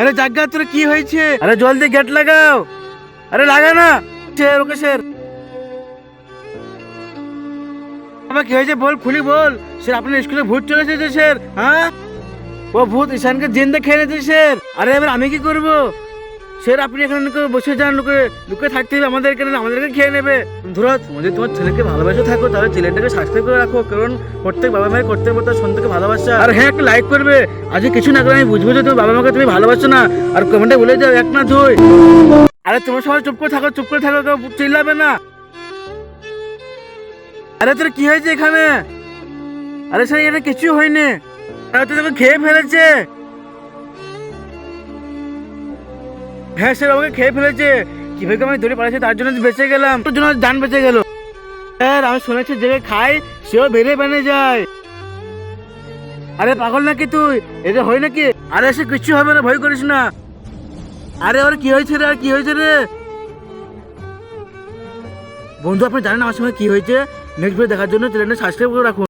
আরে জাগ্গা তোর কি হয়েছে? আরে জলদি গেট লাগাও। আরে লাগা না। Sir okay sir. বাবা কি হয়েছে বল, খুলি বল। স্যার আপনার স্কুলে ভূত চলে এসেছে স্যার। হ্যাঁ ও ভূত ঈশানকে জিন্দা খেয়ে নিয়েছে স্যার। আরে এবার আমি কি করব স্যার? আপনি এখানে বসে যান, লুকে লুকে থাকতে হবে আমাদের এখানে, আমাদেরকে খেয়ে নেবে। ধরো যদি তোমার ছেলেকে ভালোবাসে থাকো তাহলে ছেলেটাকে সাবস্ক্রাইব করে রাখো, কারণ প্রত্যেক বাবা মায়ের করতে হবে তার সন্তানকে ভালোবাসা। আর হ্যাঁ একটা লাইক করবে। আজকে কিছু না করে আমি বুঝবো যে তোমার বাবা মাকে তুমি ভালোবাসো না। আর কমেন্টে বলে যাও 1 না 2। আরে তোমার সবাই চুপ করে থাকো, চুপ করে থাকো, কেউ চিল্লাবে না। আরে তোর কি হয়েছে এখানে? আরে স্যার এটা কিছু হয়নি। আরে তো তোকে খেয়ে ফেলেছে। হ্যাঁ স্যার ওকে খেয়ে ফেলেছে। কিভাবে আমি ধরে পালাচ্ছি তার জন্য বেঁচে গেলাম, তোর জন্য জান বেঁচে গেল। স্যার আমি শুনেছি যে খাই সেও বেড়ে যায়। আরে পাগল নাকি তুই? এটা হয় নাকি? আরে সে কিছু হবে না, ভয় করিস না। আরে ওর কি হয়েছে রে? আর কি হয়েছে রে? বন্ধু আপনি জানেন আমার সঙ্গে কি হয়েছে? নেক্সট ভিডিও দেখার জন্য চ্যানেলটা সাবস্ক্রাইব করে রাখুন।